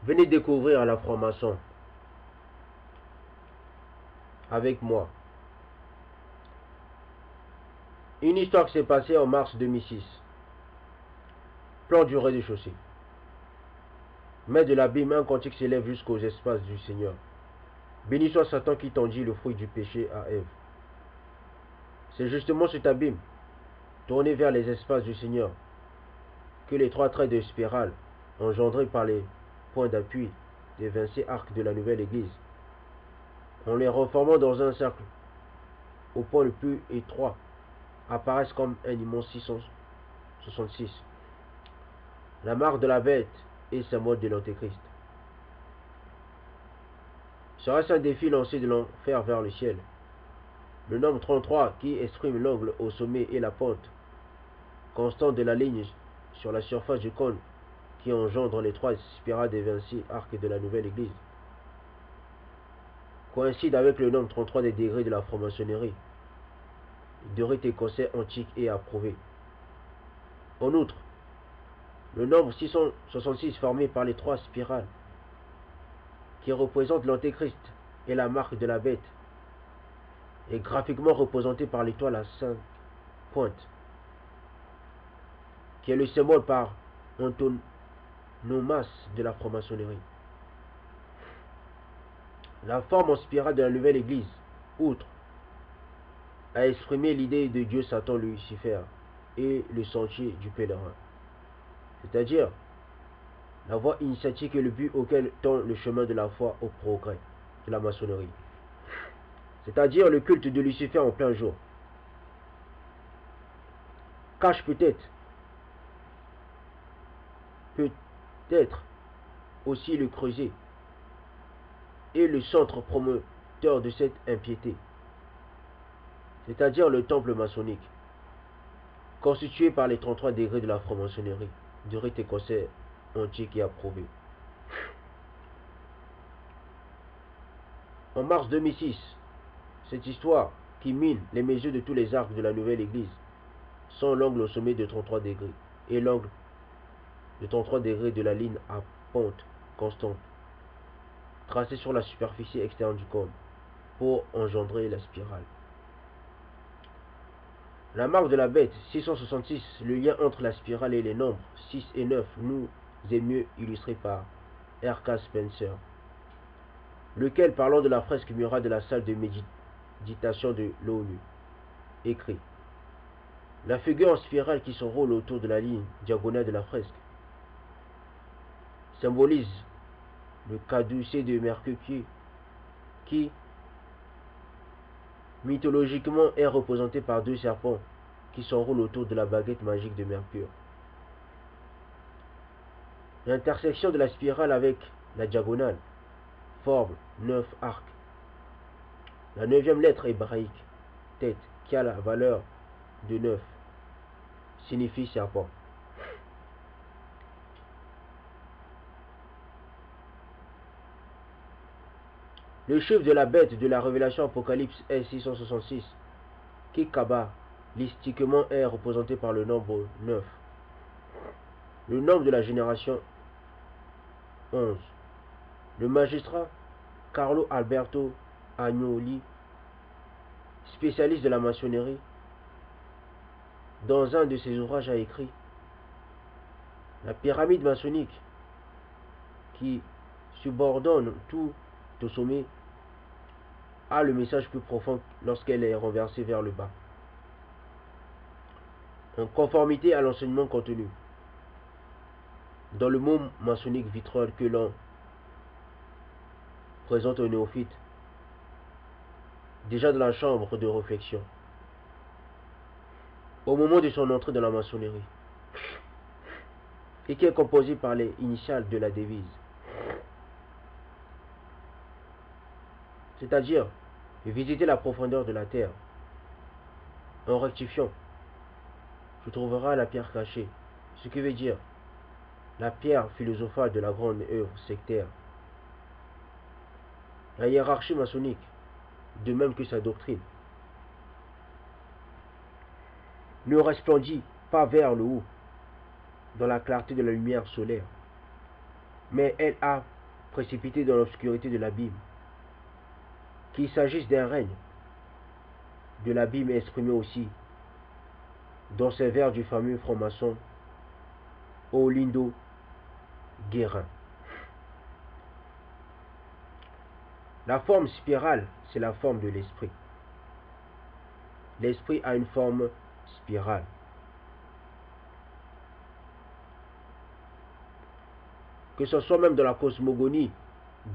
Venez découvrir la franc-maçon avec moi. Une histoire qui s'est passée en mars 2006. Plan du rez-de-chaussée. Mais de l'abîme, un cantique s'élève jusqu'aux espaces du Seigneur. Béni soit Satan qui tendit le fruit du péché à Ève. C'est justement cet abîme, tourné vers les espaces du Seigneur, que les trois traits de spirale, engendrés par les points d'appui des 26 arcs de la nouvelle église, en les reformant dans un cercle au point le plus étroit, apparaissent comme un immense 666. La marque de la bête et symbole de l'antéchrist. Serait-ce un défi lancé de l'enfer vers le ciel? Le nombre 33 qui exprime l'angle au sommet et la pente constante de la ligne sur la surface du cône qui engendre les trois spirales des 26 arcs de la nouvelle église coïncide avec le nombre 33 des degrés de la franc-maçonnerie, de rite écossais antique et approuvé. En outre, le nombre 666 formé par les trois spirales qui représente l'antéchrist et la marque de la bête est graphiquement représenté par l'étoile à 5 pointes, qui est le symbole par antonomas de la franc-maçonnerie. La forme en spirale de la nouvelle église, outre à exprimer l'idée de Dieu, Satan, Lucifer et le sentier du pèlerin, c'est-à-dire la voie initiatique et le but auquel tend le chemin de la foi au progrès de la maçonnerie, c'est-à-dire le culte de Lucifer en plein jour, cache peut-être aussi le creuset et le centre promoteur de cette impiété, c'est-à-dire le temple maçonnique, constitué par les 33 degrés de la franc-maçonnerie, du rite écossais antique et approuvé. En mars 2006, cette histoire qui mine les mesures de tous les arcs de la nouvelle église, sans l'angle au sommet de 33 degrés et l'angle de 33 degrés de la ligne à pente constante, tracée sur la superficie externe du cône pour engendrer la spirale. La marque de la bête 666, le lien entre la spirale et les nombres 6 et 9 nous est mieux illustré par R.K. Spencer, lequel, parlant de la fresque murale de la salle de méditation de l'ONU, écrit: la figure en spirale qui s'enroule autour de la ligne diagonale de la fresque symbolise le caducée de Mercure qui mythologiquement est représenté par deux serpents qui s'enroulent autour de la baguette magique de Mercure. L'intersection de la spirale avec la diagonale forme 9 arcs. La 9e lettre hébraïque, tête, qui a la valeur de 9, signifie serpent. Le chiffre de la bête de la révélation Apocalypse est 666, qui kabbalistiquement est représenté par le nombre 9. Le nombre de la génération 11. Le magistrat Carlo Alberto Agnoli, spécialiste de la maçonnerie, dans un de ses ouvrages a écrit: la pyramide maçonnique qui subordonne tout au sommet a le message plus profond lorsqu'elle est renversée vers le bas, en conformité à l'enseignement contenu dans le mot maçonnique vitrol que l'on présente aux néophytes déjà dans la chambre de réflexion au moment de son entrée dans la maçonnerie, et qui est composé par les initiales de la devise, c'est-à-dire visiter la profondeur de la terre. En rectifiant, tu trouveras la pierre cachée, ce qui veut dire la pierre philosophale de la grande œuvre sectaire. La hiérarchie maçonnique, de même que sa doctrine, ne resplendit pas vers le haut dans la clarté de la lumière solaire, mais elle a précipités dans l'obscurité de l'abîme. Qu'il s'agisse d'un règne de l'abîme exprimé aussi dans ces vers du fameux franc-maçon Olindo Guérin. La forme spirale, c'est la forme de l'esprit. L'esprit a une forme spirale. Que ce soit même dans la cosmogonie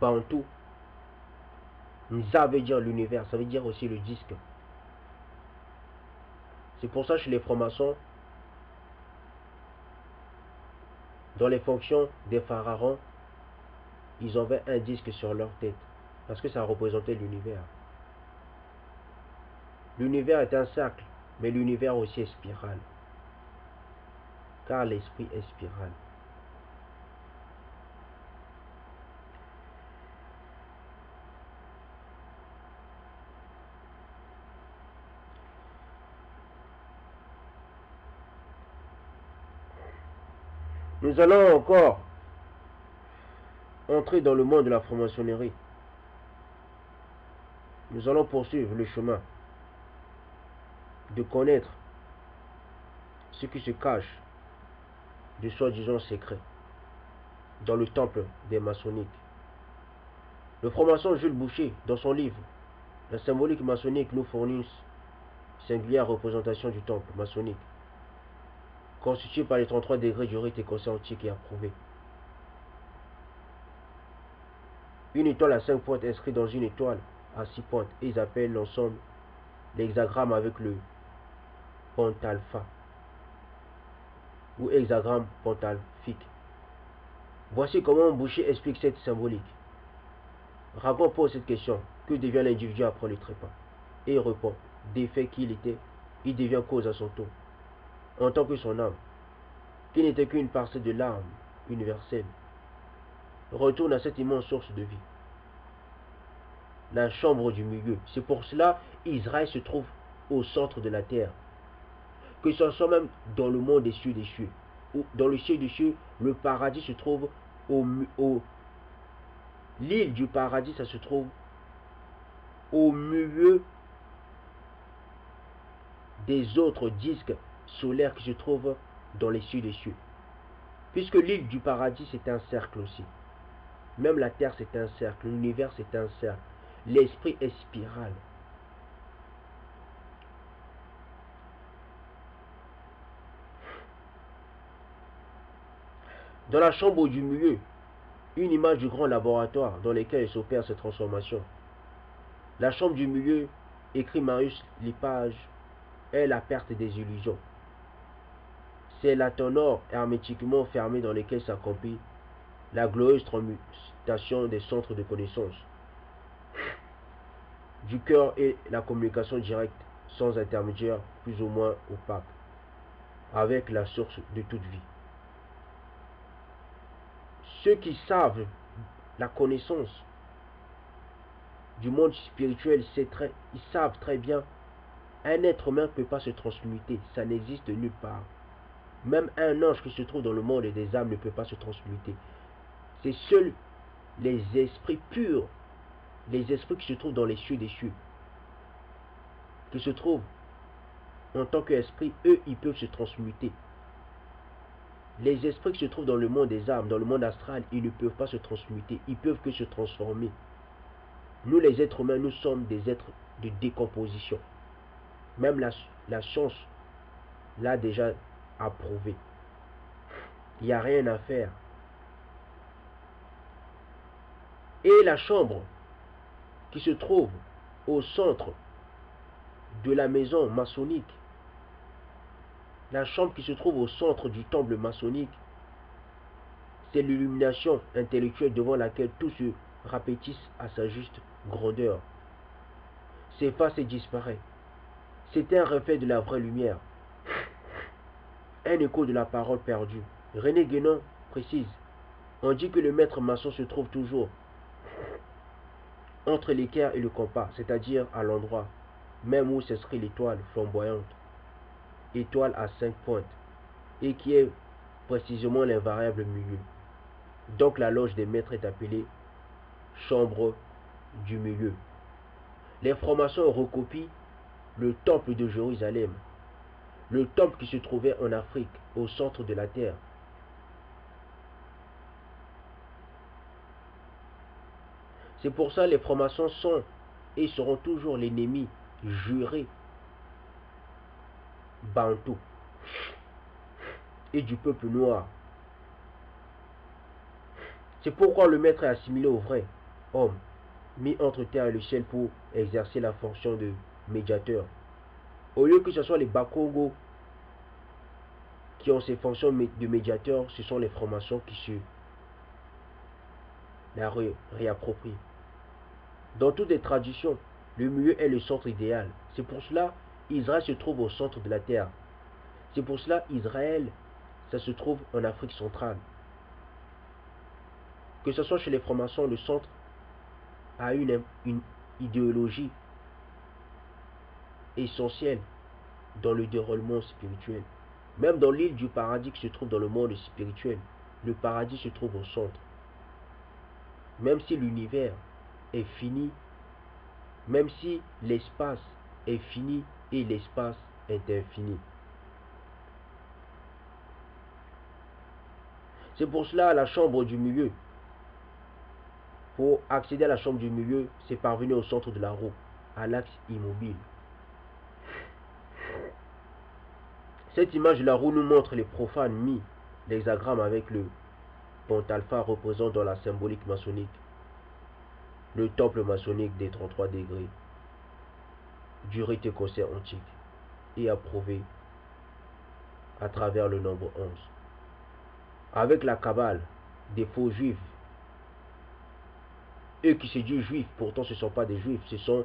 bantou, ça veut dire l'univers, ça veut dire aussi le disque. C'est pour ça que chez les francs-maçons, dans les fonctions des pharaons, ils avaient un disque sur leur tête, parce que ça représentait l'univers. L'univers est un cercle, mais l'univers aussi est spirale, car l'esprit est spirale. Nous allons encore entrer dans le monde de la franc-maçonnerie. Nous allons poursuivre le chemin de connaître ce qui se cache de soi-disant secrets dans le temple des maçonniques. Le franc-maçon Jules Boucher, dans son livre La symbolique maçonnique, nous fournit une singulière représentation du temple maçonnique, constitué par les 33 degrés du rite écossais antique et approuvé. Une étoile à 5 pointes inscrite dans une étoile à 6 pointes, et ils appellent l'ensemble l'hexagramme avec le pentalpha ou hexagramme pentalphique. Voici comment Boucher explique cette symbolique. Ragon pose cette question: que devient l'individu après le trépas? Et il répond: des faits qu'il était, il devient cause à son tour, en tant que son âme, qui n'était qu'une parcelle de l'âme universelle, retourne à cette immense source de vie, la chambre du milieu. C'est pour cela Israël se trouve au centre de la terre, que ce soit même dans le monde des cieux, ou dans le ciel des cieux, le paradis se trouve l'île du paradis, ça se trouve au milieu des autres disques solaires qui se trouvent dans les cieux des cieux. Puisque l'île du paradis c'est un cercle aussi. Même la terre c'est un cercle, l'univers c'est un cercle. L'esprit est spirale. Dans la chambre du milieu, une image du grand laboratoire dans lequel s'opère cette transformation. La chambre du milieu, écrit Marius Lipage, est la perte des illusions. C'est la tonneau hermétiquement fermée dans laquelle s'accomplit la glorieuse transmutation des centres de connaissance du cœur et la communication directe, sans intermédiaire plus ou moins opaque, avec la source de toute vie. Ceux qui savent la connaissance du monde spirituel, ils savent très bien, un être humain ne peut pas se transmuter, ça n'existe nulle part. Même un ange qui se trouve dans le monde des âmes ne peut pas se transmuter. C'est seuls les esprits purs, les esprits qui se trouvent dans les cieux des cieux, qui se trouvent en tant qu'esprit, eux, ils peuvent se transmuter. Les esprits qui se trouvent dans le monde des âmes, dans le monde astral, ils ne peuvent pas se transmuter, ils peuvent que se transformer. Nous, les êtres humains, nous sommes des êtres de décomposition. Même la science l'a déjà approuvé. Il n'y a rien à faire. Et la chambre qui se trouve au centre de la maison maçonnique, la chambre qui se trouve au centre du temple maçonnique, c'est l'illumination intellectuelle devant laquelle tout se rapétisse à sa juste grandeur, s'efface et disparaît. C'est un reflet de la vraie lumière, un écho de la parole perdue. René Guénon précise: on dit que le maître maçon se trouve toujours entre l'équerre et le compas, c'est-à-dire à l'endroit même où s'inscrit l'étoile flamboyante, étoile à 5 pointes, et qui est précisément l'invariable milieu. Donc la loge des maîtres est appelée chambre du milieu. Les francs-maçons recopient le temple de Jérusalem, le temple qui se trouvait en Afrique, au centre de la terre. C'est pour ça que les francs-maçons sont et seront toujours l'ennemi juré bantou et du peuple noir. C'est pourquoi le maître est assimilé au vrai homme, mis entre terre et le ciel pour exercer la fonction de médiateur. Au lieu que ce soit les Bakongo qui ont ces fonctions de médiateur, ce sont les francs-maçons qui se la réapproprient. Dans toutes les traditions, le milieu est le centre idéal. C'est pour cela qu'Israël se trouve au centre de la terre. C'est pour cela qu'Israël, ça se trouve en Afrique centrale. Que ce soit chez les francs-maçons, le centre a une idéologie essentielle dans le déroulement spirituel. Même dans l'île du paradis qui se trouve dans le monde spirituel, le paradis se trouve au centre. Même si l'univers est fini, même si l'espace est fini et l'espace est infini. C'est pour cela la chambre du milieu. Pour accéder à la chambre du milieu, c'est parvenir au centre de la roue, à l'axe immobile. Cette image de la roue nous montre les profanes mis l'hexagramme avec le pentalpha représentant dans la symbolique maçonnique le temple maçonnique des 33 degrés du rite écossais antique et approuvé à travers le nombre 11. Avec la cabale des faux juifs, eux qui se disent juifs, pourtant ce ne sont pas des juifs, ce sont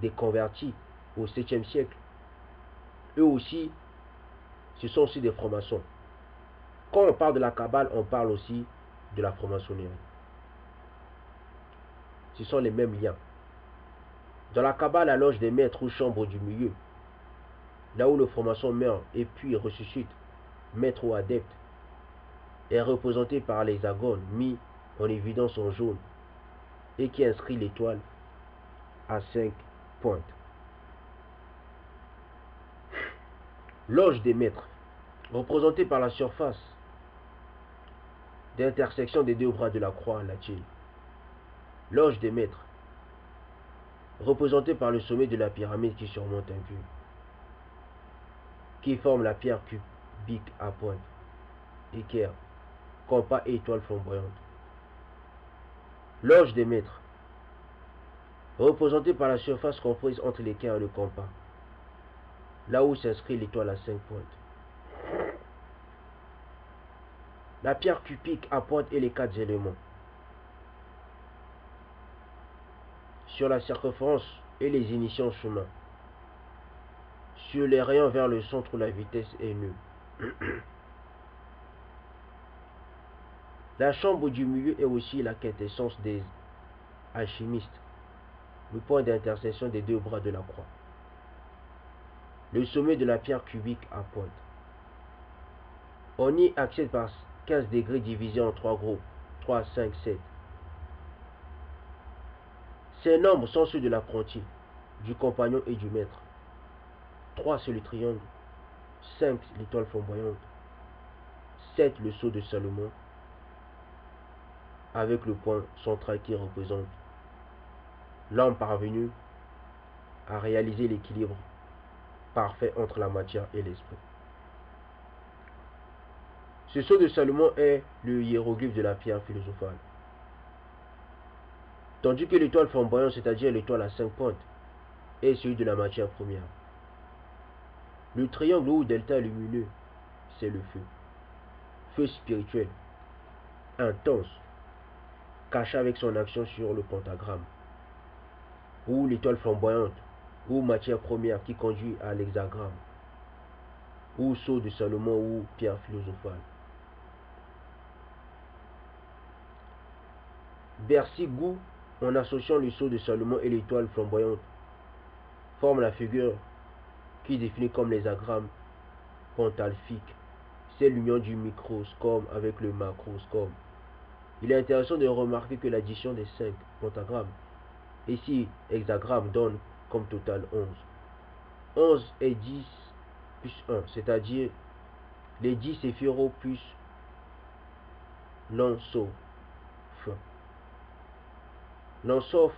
des convertis au 7e siècle. Eux aussi, ce sont aussi des francs-maçons. Quand on parle de la cabale, on parle aussi de la franc-maçonnerie. Ce sont les mêmes liens. Dans la cabale, la loge des maîtres ou chambre du milieu, là où le franc-maçon meurt et puis ressuscite, maître ou adepte, est représenté par l'hexagone mis en évidence en jaune et qui inscrit l'étoile à 5 pointes. Loge des maîtres, représentée par la surface d'intersection des deux bras de la croix latine. Loge des maîtres, représentée par le sommet de la pyramide qui surmonte un cube, qui forme la pierre cubique à pointe, équerre, compas et étoile flamboyante. Loge des maîtres, représentée par la surface comprise entre l'équerre et le compas, là où s'inscrit l'étoile à 5 pointes. La pierre cubique à pointe et les 4 éléments. Sur la circonférence et les initiants chemin. Sur les rayons vers le centre où la vitesse est nulle. La chambre du milieu est aussi la quintessence des alchimistes, le point d'intersection des deux bras de la croix. Le sommet de la pierre cubique à pointe. On y accède par 15 degrés divisés en 3 groupes, 3, 5, 7. Ces nombres sont ceux de l'apprenti, du compagnon et du maître. 3 c'est le triangle, 5 l'étoile flamboyante, 7 le sceau de Salomon, avec le point central qui représente l'homme parvenu à réaliser l'équilibre parfait entre la matière et l'esprit. Ce sceau de Salomon est le hiéroglyphe de la pierre philosophale. Tandis que l'étoile flamboyante, c'est-à-dire l'étoile à 5 pointes, est celui de la matière première. Le triangle ou delta lumineux, c'est le feu. Feu spirituel, intense, caché avec son action sur le pentagramme. Ou l'étoile flamboyante, ou matière première qui conduit à l'hexagramme. Ou sceau de Salomon ou pierre philosophale. Bersigou, en associant le sceau de Salomon et l'étoile flamboyante, forme la figure qui est définie comme l'hexagramme pentalphique. C'est l'union du microscope avec le macroscope. Il est intéressant de remarquer que l'addition des 5 pentagrammes et 6 hexagrammes donne comme total 11. 11 est 10 plus 1, c'est-à-dire les 10 séphirotes plus l'ensof. L'ensof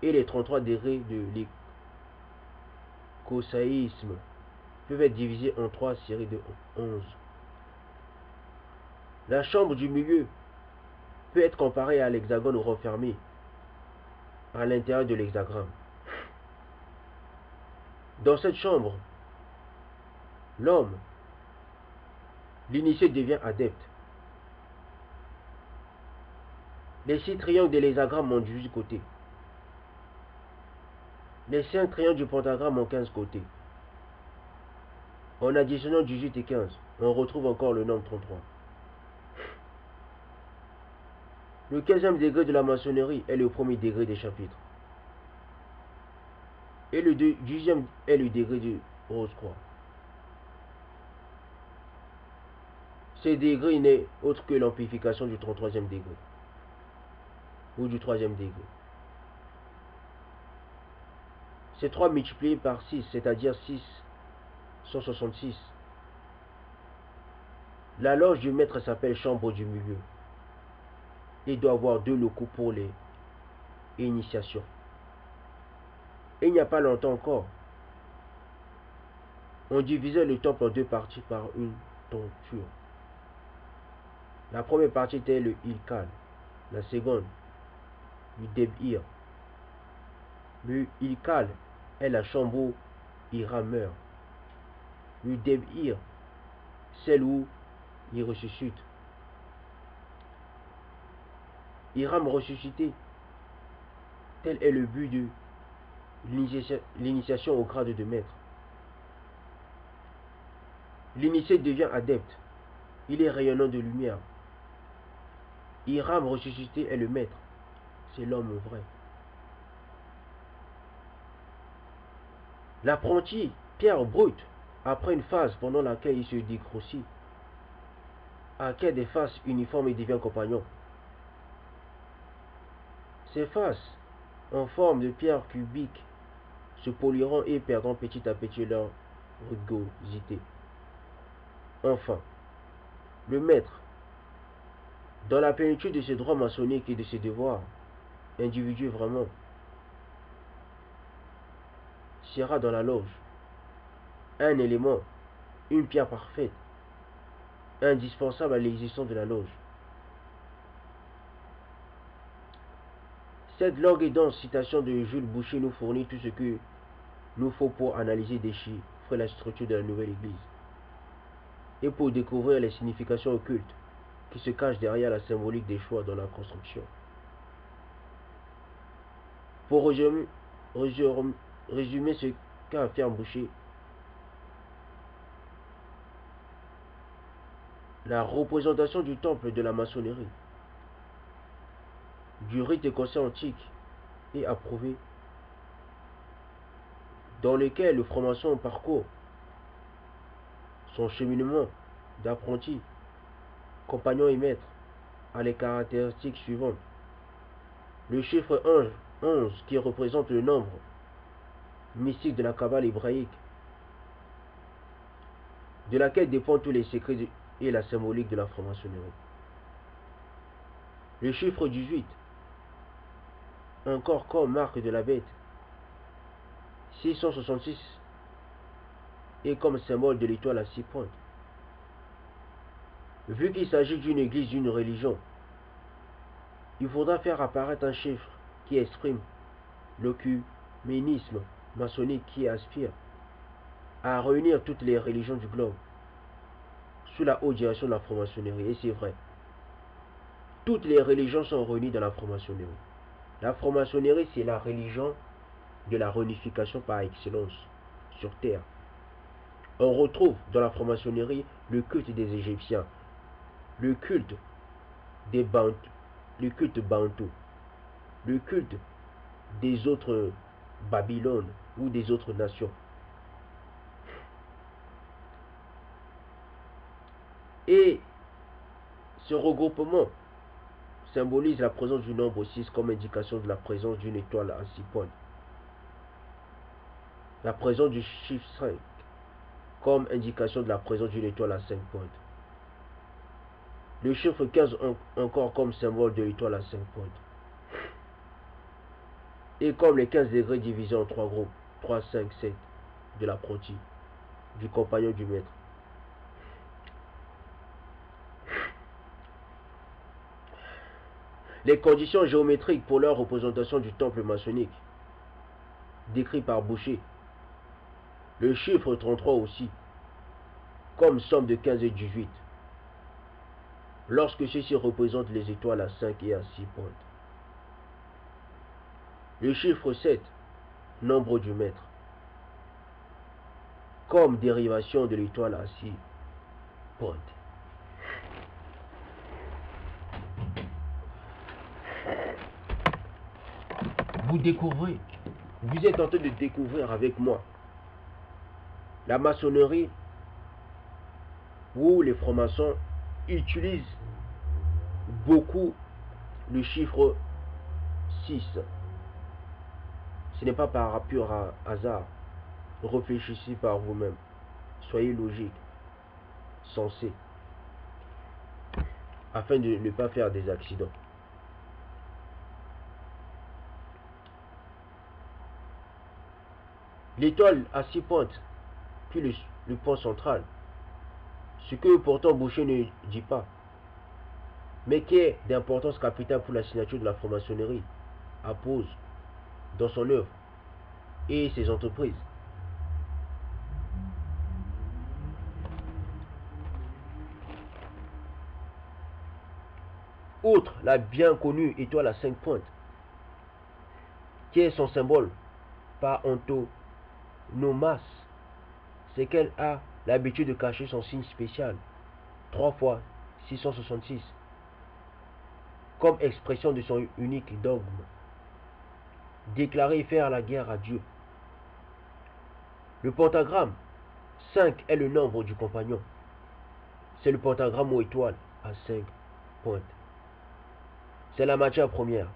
et les 33 degrés de l'écosaïsme peuvent être divisés en 3 séries de 11. La chambre du milieu peut être comparée à l'hexagone renfermé à l'intérieur de l'hexagramme. Dans cette chambre, l'homme, l'initié devient adepte. Les 6 triangles de l'hexagramme ont 18 côtés. Les 5 triangles du pentagramme ont 15 côtés. En additionnant 18 et 15, on retrouve encore le nombre 33. Le 15e degré de la maçonnerie est le premier degré des chapitres. Et le 10e est le degré du rose-croix. Ce degré n'est autre que l'amplification du 33e degré. Ou du 3e degré. C'est 3 multiplié par 6, c'est-à-dire 666. La loge du maître s'appelle chambre du milieu. Il doit avoir 2 locaux pour les initiations. Et il n'y a pas longtemps encore, on divisait le temple en 2 parties par une tenture. La première partie était le Ilkal, la seconde, le Debir. Le Ilkal est la chambre où Hiram meurt. Le Debir, celle où il ressuscite. Hiram ressuscité, tel est le but de l'initiation au grade de maître. L'initié devient adepte. Il est rayonnant de lumière. Hiram ressuscité est le maître. C'est l'homme vrai. L'apprenti, pierre brute, après une phase pendant laquelle il se dégrossit, acquiert des faces uniformes et devient compagnon. Ces faces, en forme de pierre cubique, se poliront et perdront petit à petit leur rugosité. Enfin, le maître, dans la plénitude de ses droits maçonniques et de ses devoirs, individu vraiment, sera dans la loge un élément, une pierre parfaite, indispensable à l'existence de la loge. Cette longue et dense citation de Jules Boucher nous fournit tout ce que nous faut pour analyser et déchiffrer la structure de la nouvelle Église et pour découvrir les significations occultes qui se cachent derrière la symbolique des choix dans la construction. Pour résumer ce qu'affirme Boucher, la représentation du temple de la maçonnerie, du rite écossais antique et approuvé, dans lequel le franc-maçon parcourt son cheminement d'apprenti, compagnon et maître, a les caractéristiques suivantes. Le chiffre 11 qui représente le nombre mystique de la Kabbale hébraïque, de laquelle dépendent tous les secrets et la symbolique de la franc-maçonnerie. Le chiffre 18, encore comme marque de la bête, 666 et comme symbole de l'étoile à 6 pointes. Vu qu'il s'agit d'une église, d'une religion, il faudra faire apparaître un chiffre qui exprime l'œcuménisme maçonnique qui aspire à réunir toutes les religions du globe sous la haute direction de la franc-maçonnerie. Et c'est vrai, toutes les religions sont réunies dans la franc-maçonnerie. La franc-maçonnerie, c'est la religion de la réunification par excellence sur terre. On retrouve dans la franc-maçonnerie le culte des Égyptiens, le culte des Bantous, le culte Bantou, le culte des autres Babylone ou des autres nations. Et ce regroupement, symbolise la présence du nombre 6 comme indication de la présence d'une étoile à 6 pointes. La présence du chiffre 5 comme indication de la présence d'une étoile à 5 pointes. Le chiffre 15 encore comme symbole de l'étoile à 5 pointes. Et comme les 15 degrés divisés en 3 groupes, 3, 5, 7, de l'apprenti, du compagnon du maître. Les conditions géométriques pour leur représentation du temple maçonnique, décrit par Boucher. Le chiffre 33 aussi, comme somme de 15 et 18, lorsque ceci représente les étoiles à 5 et à 6 pointes. Le chiffre 7, nombre du maître, comme dérivation de l'étoile à 6 pointes. Vous êtes en train de découvrir avec moi la maçonnerie où les francs-maçons utilisent beaucoup le chiffre 6. Ce n'est pas par pur hasard. Réfléchissez par vous-même. Soyez logique, sensé, afin de ne pas faire des accidents. L'étoile à 6 pointes, puis le point central. Ce que pourtant Boucher ne dit pas, mais qui est d'importance capitale pour la signature de la franc-maçonnerie, appose dans son œuvre et ses entreprises. Outre la bien connue étoile à 5 pointes, qui est son symbole par antonomas, c'est qu'elle a l'habitude de cacher son signe spécial, 3 fois 666, comme expression de son unique dogme, déclarer et faire la guerre à Dieu. Le pentagramme, 5 est le nombre du compagnon. C'est le pentagramme aux étoiles à 5 pointes. C'est la matière première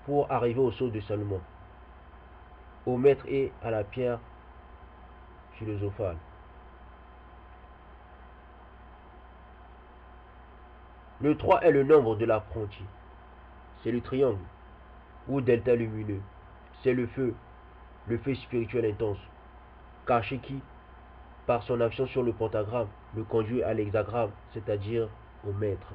pour arriver au sceau de Salomon, au maître et à la pierre philosophale. Le 3 est le nombre de l'apprenti. C'est le triangle ou delta lumineux. C'est le feu spirituel intense, caché qui, par son action sur le pentagramme, le conduit à l'hexagramme, c'est-à-dire au maître.